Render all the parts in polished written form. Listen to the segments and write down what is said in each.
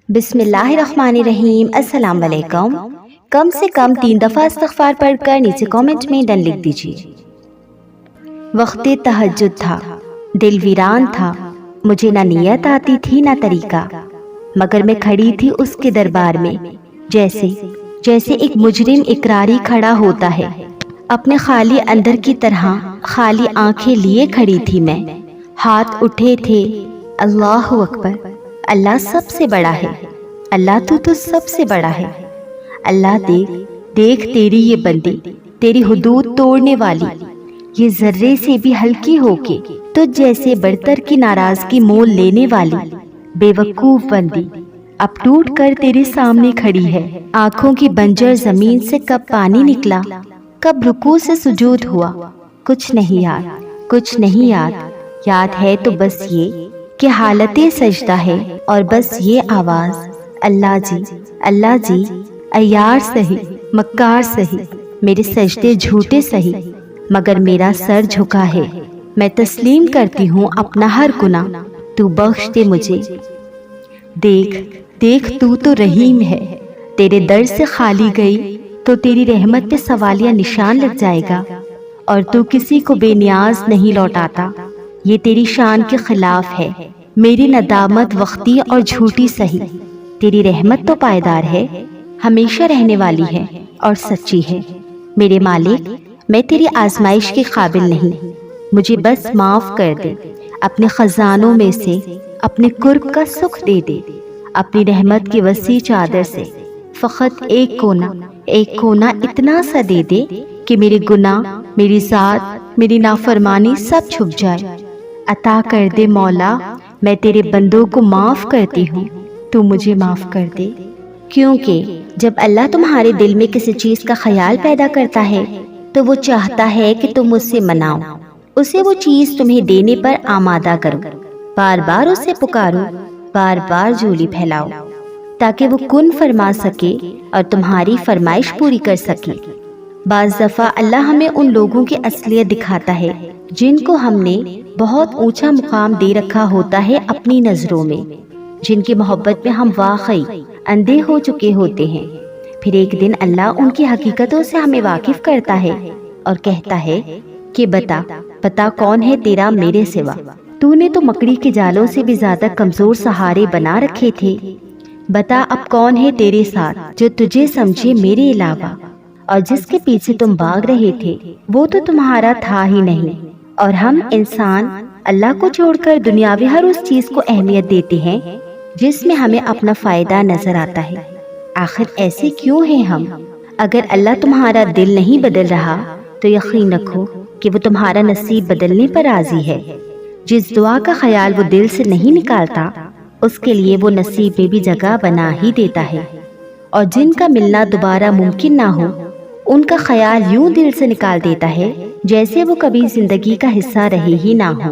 بسم اللہ الرحمن الرحیم۔ السلام علیکم۔ کم سے کم 3 دفعہ استغفار پڑھ کر نیچے کامنٹ میں ڈن لکھ دیجیے۔ وقت تہجد تھا، دل ویران تھا، مجھے نہ نیت آتی تھی نہ طریقہ، مگر میں کھڑی تھی اس کے دربار میں جیسے ایک مجرم اقراری کھڑا ہوتا ہے، اپنے خالی اندر کی طرح خالی آنکھیں لیے کھڑی تھی میں، ہاتھ اٹھے تھے۔ اللہ اکبر، اللہ سب سے بڑا ہے، اللہ تو سب سے بڑا ہے۔ اللہ دیکھ تیری یہ بندی، تیری حدود توڑنے والی، یہ ذرے سے بھی ہلکی ہو کے تجھ جیسے برتر کی ناراضگی مول لینے والی بے وقوف بندی اب ٹوٹ کر تیرے سامنے کھڑی ہے۔ آنکھوں کی بنجر زمین سے کب پانی نکلا، کب رکوع سے سجود ہوا، کچھ نہیں یاد ہے تو بس یہ کہ حالت سجدہ ہے اور بس یہ آواز، اللہ جی، عیار سہی مکار سہی، میرے سجدے جھوٹے سہی مگر میرا سر جھکا ہے، میں تسلیم کرتی ہوں اپنا ہر گناہ، تو بخش دے مجھے۔ دیکھ تو رحیم ہے، تیرے در سے خالی گئی تو تیری رحمت پہ سوالیہ نشان لگ جائے گا، اور تو کسی کو بے نیاز نہیں لوٹاتا، یہ تیری شان کے خلاف ہے۔ میری ندامت وقتی اور جھوٹی سہی، تیری رحمت تو پائیدار ہے، ہمیشہ رہنے والی ہے اور سچی ہے۔ میرے مالک، میں تیری آزمائش کے قابل نہیں، مجھے بس معاف کر دے، اپنے خزانوں میں سے اپنے قرب کا سکھ دے دے، اپنی رحمت کی وسیع چادر سے فقط ایک کونا اتنا سا دے دے کہ میرے گناہ، میری ذات، میری نافرمانی سب چھپ جائے۔ عطا کر دے مولا، میں تیرے بندوں کو معاف کرتی ہوں، تو مجھے معاف کر دے، کیونکہ جب اللہ تمہارے دل میں کسی چیز کا خیال پیدا کرتا ہے تو وہ چاہتا ہے کہ تم اس سے مناؤ، اسے وہ چیز تمہیں دینے پر آمادہ کرو، بار بار اسے پکارو، بار بار جھولی پھیلاؤ، تاکہ وہ کن فرما سکے اور تمہاری فرمائش پوری کر سکے۔ بعض دفعہ اللہ ہمیں ان لوگوں کی اصلیت دکھاتا ہے جن کو ہم نے بہت اونچا مقام دے رکھا ہوتا ہے اپنی نظروں میں، جن کی محبت میں ہم واقعی اندھے ہو چکے ہوتے ہیں۔ پھر ایک دن اللہ ان کی حقیقتوں سے ہمیں واقف کرتا ہے اور کہتا ہے کہ بتا کون ہے تیرا میرے سوا، تو نے تو مکڑی کے جالوں سے بھی زیادہ کمزور سہارے بنا رکھے تھے، بتا اب کون ہے تیرے ساتھ جو تجھے سمجھے میرے علاوہ، اور جس کے پیچھے تم بھاگ رہے تھے وہ تو تمہارا تھا ہی نہیں۔ اور ہم انسان اللہ کو چھوڑ کر دنیاوی ہر اس چیز کو اہمیت دیتے ہیں جس میں ہمیں اپنا فائدہ نظر آتا ہے۔ آخر ایسے کیوں ہیں ہم؟ اگر اللہ تمہارا دل نہیں بدل رہا تو یقین رکھو کہ وہ تمہارا نصیب بدلنے پر راضی ہے۔ جس دعا کا خیال وہ دل سے نہیں نکالتا اس کے لیے وہ نصیب میں بھی جگہ بنا ہی دیتا ہے، اور جن کا ملنا دوبارہ ممکن نہ ہو ان کا خیال یوں دل سے نکال دیتا ہے جیسے وہ کبھی زندگی کا حصہ رہے ہی نہ ہو۔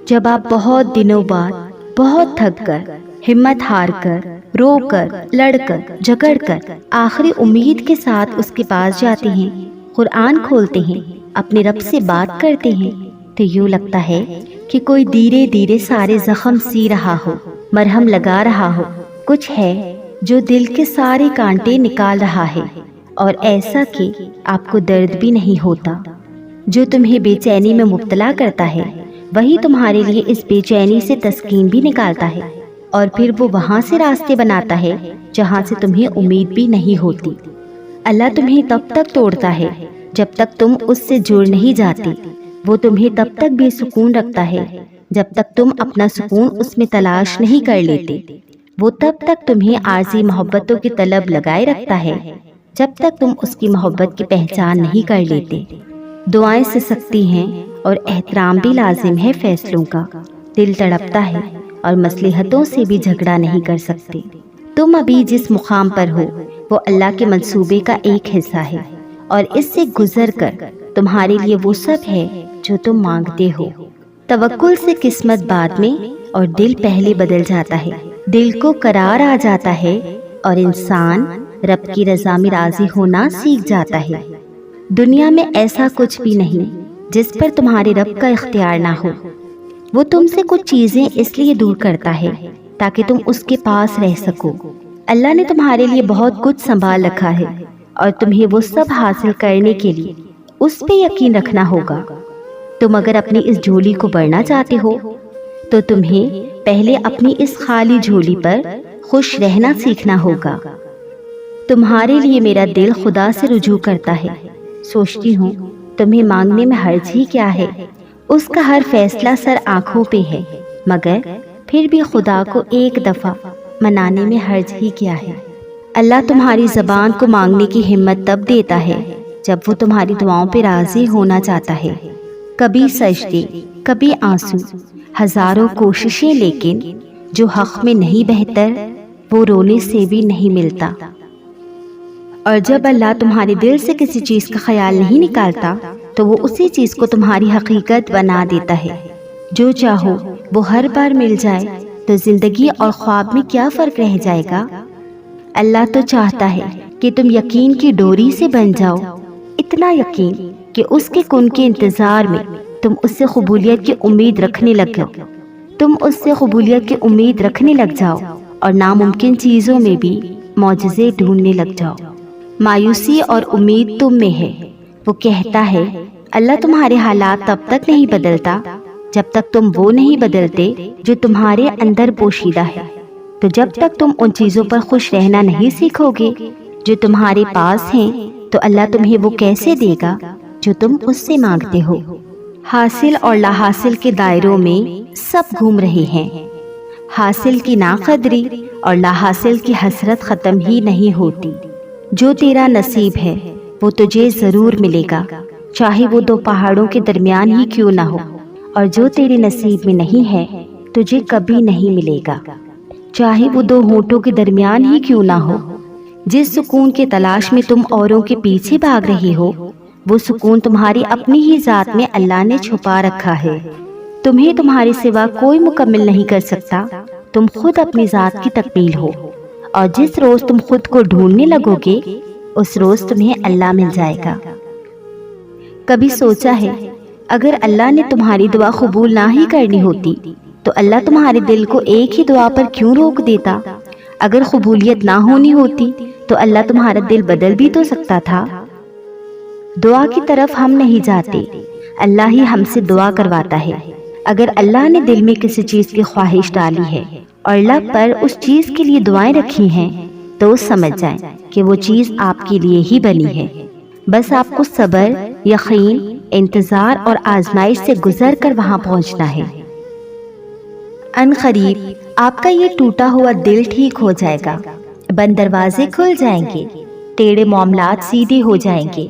جب آپ بہت دنوں بعد بہت تھک کر، ہمت ہار کر، رو کر، لڑ کر، جھگڑ کر آخری امید کے ساتھ اس کے پاس جاتے ہیں، قرآن کھولتے ہیں، اپنے رب سے بات کرتے ہیں، تو یوں لگتا ہے کہ کوئی دھیرے دھیرے سارے زخم سی رہا ہو، مرہم لگا رہا ہو، کچھ ہے جو دل کے سارے کانٹے نکال رہا ہے، اور ایسا کہ آپ کو درد بھی نہیں ہوتا۔ جو تمہیں بے چینی میں مبتلا کرتا ہے وہی تمہارے لیے اس بے چینی سے تسکین بھی نکالتا ہے، اور پھر وہ وہاں سے راستے بناتا ہے جہاں سے تمہیں امید بھی نہیں ہوتی۔ اللہ تمہیں تب تک توڑتا ہے جب تک تم اس سے جڑ نہیں جاتے، وہ تمہیں تب تک بے سکون رکھتا ہے جب تک تم اپنا سکون اس میں تلاش نہیں کر لیتے، وہ تب تک تمہیں عارضی محبتوں کی طلب لگائے رکھتا ہے جب تک تم اس کی محبت کی پہچان نہیں کر لیتے۔ دعائیں سے سکتی ہیں اور احترام بھی لازم ہے فیصلوں کا، دل تڑپتا ہے اور مصلحتوں سے بھی جھگڑا نہیں کر سکتے۔ تم ابھی جس مقام پر ہو وہ اللہ کے منصوبے کا ایک حصہ ہے، اور اس سے گزر کر تمہارے لیے وہ سب ہے جو تم مانگتے ہو۔ توکل سے قسمت بعد میں اور دل پہلے بدل جاتا ہے، دل کو قرار آ جاتا ہے اور انسان رب کی رضا میں راضی ہونا سیکھ جاتا ہے۔ دنیا میں ایسا کچھ بھی نہیں جس پر تمہارے رب کا اختیار نہ ہو، وہ تم سے کچھ چیزیں اس لیے دور کرتا ہے تاکہ تم اس کے پاس رہ سکو۔ اللہ نے تمہارے لیے بہت کچھ سنبھال رکھا ہے اور تمہیں وہ سب حاصل کرنے کے لیے اس پہ یقین رکھنا ہوگا۔ تم اگر اپنی اس جھولی کو بڑھنا چاہتے ہو تو تمہیں پہلے اپنی اس خالی جھولی پر خوش رہنا سیکھنا ہوگا۔ تمہارے لیے میرا دل خدا سے رجوع کرتا ہے۔ سوچتی ہوں تمہیں مانگنے میں حرج ہی کیا ہے، اس کا ہر فیصلہ سر آنکھوں پہ ہے، مگر پھر بھی خدا کو ایک دفعہ منانے میں حرج ہی کیا ہے۔ اللہ تمہاری زبان کو مانگنے کی ہمت تب دیتا ہے جب وہ تمہاری دعاؤں پہ راضی ہونا چاہتا ہے۔ کبھی سجدے، کبھی آنسو، ہزاروں کوششیں، لیکن جو حق میں نہیں بہتر وہ رونے سے بھی نہیں ملتا۔ اور جب اللہ تمہارے دل سے کسی چیز کا خیال نہیں نکالتا تو وہ اسی چیز کو تمہاری حقیقت بنا دیتا ہے۔ جو چاہو وہ ہر بار مل جائے تو زندگی اور خواب میں کیا فرق رہ جائے گا؟ اللہ تو چاہتا ہے کہ تم یقین کی ڈوری سے بن جاؤ، اتنا یقین کہ اس کے کن کے انتظار میں تم اس سے قبولیت کی امید رکھنے لگ جاؤ، اور ناممکن چیزوں میں بھی معجزے ڈھونڈنے لگ جاؤ۔ مایوسی اور امید تم میں ہے۔ وہ کہتا ہے اللہ تمہارے حالات تب تک نہیں بدلتا جب تک تم وہ نہیں بدلتے جو تمہارے اندر پوشیدہ ہے۔ تو جب تک تم ان چیزوں پر خوش رہنا نہیں سیکھو گے جو تمہارے پاس ہیں تو اللہ تمہیں وہ کیسے دے گا جو تم اس سے مانگتے ہو؟ حاصل اور لا حاصل کے دائروں میں سب گھوم رہے ہیں۔ حاصل کی ناقدری اور لا حاصل کی حسرت ختم ہی نہیں ہوتی۔ جو تیرا نصیب ہے وہ تجھے ضرور ملے گا، چاہے وہ دو پہاڑوں کے درمیان ہی کیوں نہ ہو، اور جو تیرے نصیب میں نہیں ہے تجھے کبھی نہیں ملے گا، چاہے وہ دو ہونٹوں کے درمیان ہی کیوں نہ ہو۔ جس سکون کے تلاش میں تم اوروں کے پیچھے بھاگ رہے ہو وہ سکون تمہاری اپنی ہی ذات میں اللہ نے چھپا رکھا ہے۔ تمہیں تمہارے سوا کوئی مکمل نہیں کر سکتا، تم خود اپنی ذات کی تکمیل ہو، اور جس روز تم خود کو ڈھونڈنے لگو گے اس روز تمہیں اللہ مل جائے گا۔ کبھی سوچا ہے اگر اللہ نے تمہاری دعا قبول نہ ہی کرنی ہوتی تو اللہ تمہارے دل کو ایک ہی دعا پر کیوں روک دیتا؟ اگر قبولیت نہ ہونی ہوتی تو اللہ تمہارا دل بدل بھی تو سکتا تھا۔ دعا کی طرف ہم نہیں جاتے، اللہ ہی ہم سے دعا کرواتا ہے۔ اگر اللہ نے دل میں کسی چیز کی خواہش ڈالی ہے اور لب پر اس چیز کے لیے دعائیں رکھی ہیں تو سمجھ جائیں کہ وہ چیز آپ کے لیے ہی بنی ہے۔ بس آپ کو صبر، یقین، انتظار اور آزمائش سے گزر کر وہاں پہنچنا ہے۔ ان قریب آپ کا یہ ٹوٹا ہوا دل ٹھیک ہو جائے گا، بند دروازے کھل جائیں گے، ٹیڑھے معاملات سیدھے ہو جائیں گے،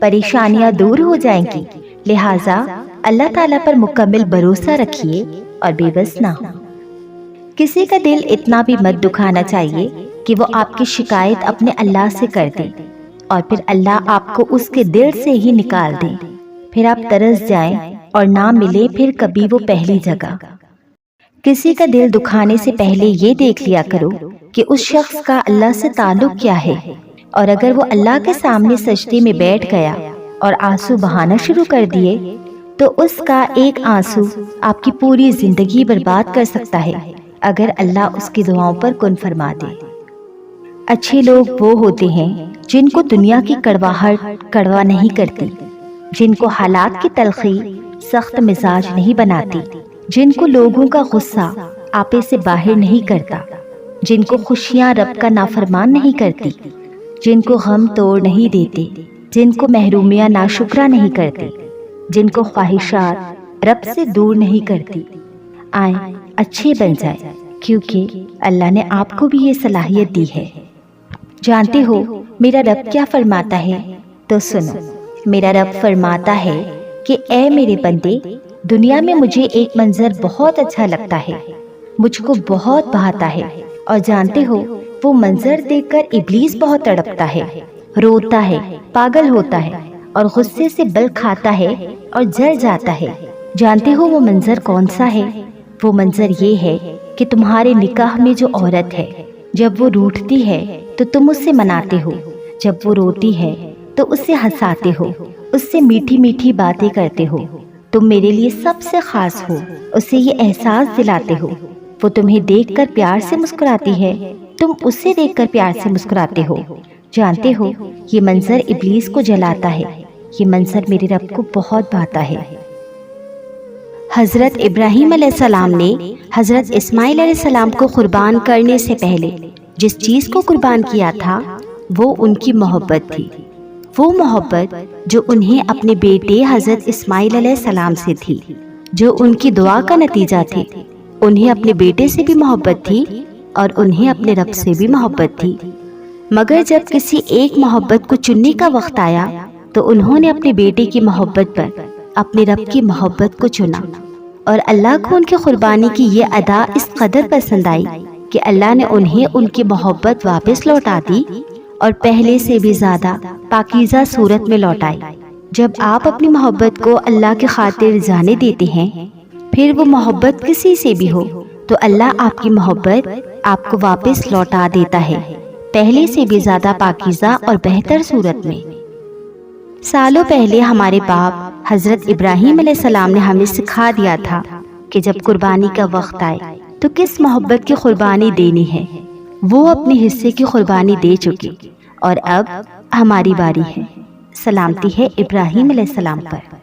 پریشانیاں دور ہو جائیں گی۔ لہٰذا اللہ تعالیٰ پر مکمل بھروسہ رکھیے اور بے بس نہ ہو۔ کسی کا دل اتنا بھی مت دکھانا چاہیے کہ وہ آپ کی شکایت اپنے اللہ سے کر دے اور پھر اللہ آپ کو اس کے دل سے ہی نکال دے، پھر آپ ترس جائیں اور نہ ملے پھر کبھی وہ پہلی جگہ۔ کسی کا دل دکھانے سے پہلے یہ دیکھ لیا کرو کہ اس شخص کا اللہ سے تعلق کیا ہے، اور اگر وہ اللہ کے سامنے سجدے میں بیٹھ گیا اور آنسو بہانا شروع کر دیے تو اس کا ایک آنسو آپ کی پوری زندگی برباد کر سکتا ہے اگر اللہ اس کی دعاؤں پر کن فرما دے۔ اچھے لوگ وہ ہوتے ہیں جن کو دنیا کی کڑواہٹ کڑوا نہیں کرتی، جن کو حالات کی تلخی سخت مزاج نہیں بناتی، جن کو لوگوں کا غصہ آپے سے باہر نہیں کرتا، جن کو خوشیاں رب کا نافرمان نہیں کرتی، جن کو غم توڑ نہیں دیتے، جن کو محرومیاں ناشکرا نہیں کرتی، جن کو خواہشات رب سے دور نہیں کرتی۔ آئیں اچھے بن جائیں، کیونکہ اللہ نے آپ کو بھی یہ صلاحیت دی ہے۔ جانتے ہو میرا رب کیا فرماتا ہے؟ تو سنو، میرا رب فرماتا ہے کہ اے میرے بندے، دنیا میں مجھے ایک منظر بہت اچھا لگتا ہے، مجھ کو بہت بھاتا ہے، اور جانتے ہو وہ منظر دیکھ کر ابلیس بہت تڑپتا ہے، روتا ہے، پاگل ہوتا ہے اور غصے سے بل کھاتا ہے اور جل جاتا ہے۔ جانتے ہو وہ منظر کون سا ہے؟ وہ منظر یہ ہے کہ تمہارے نکاح میں جو عورت ہے جب وہ روٹھتی ہے تو تم اس سے مناتے ہو، جب وہ روتی ہے تو اس سے ہنساتے ہو، اس سے میٹھی میٹھی باتیں کرتے ہو، تم میرے لیے سب سے خاص ہو، اسے یہ احساس دلاتے ہو وہ تمہیں دیکھ کر پیار سے مسکراتی ہے، تم اسے دیکھ کر پیار سے مسکراتے ہو۔ جانتے ہو یہ منظر ابلیس کو جلاتا ہے، یہ منظر میرے رب کو بہت بھاتا ہے۔ حضرت ابراہیم علیہ السلام نے حضرت اسماعیل علیہ السلام کو قربان کرنے سے پہلے جس چیز کو قربان کیا تھا وہ ان کی محبت تھی، وہ محبت جو انہیں اپنے بیٹے حضرت اسماعیل علیہ السلام سے تھی، جو ان کی دعا کا نتیجہ تھی۔ انہیں اپنے بیٹے سے بھی محبت تھی اور انہیں اپنے رب سے بھی محبت تھی، مگر جب کسی ایک محبت کو چننے کا وقت آیا تو انہوں نے اپنے بیٹے کی محبت پر اپنے رب کی محبت کو چنا، اور اللہ کو ان کی قربانی کی یہ ادا اس قدر پسند آئی کہ اللہ نے انہیں ان کی محبت واپس لوٹا دی اور پہلے سے بھی زیادہ پاکیزہ صورت میں لوٹائی۔ جب آپ اپنی محبت کو اللہ کی خاطر جانے دیتے ہیں، پھر وہ محبت کسی سے بھی ہو، تو اللہ آپ کی محبت آپ کو واپس لوٹا دیتا ہے، پہلے سے بھی زیادہ پاکیزہ اور بہتر صورت میں۔ سالوں پہلے ہمارے باپ حضرت ابراہیم علیہ السلام نے ہمیں سکھا دیا تھا کہ جب قربانی کا وقت آئے تو کس محبت کی قربانی دینی ہے۔ وہ اپنے حصے کی قربانی دے چکی اور اب ہماری باری ہے۔ سلامتی ہے ابراہیم علیہ السلام پر۔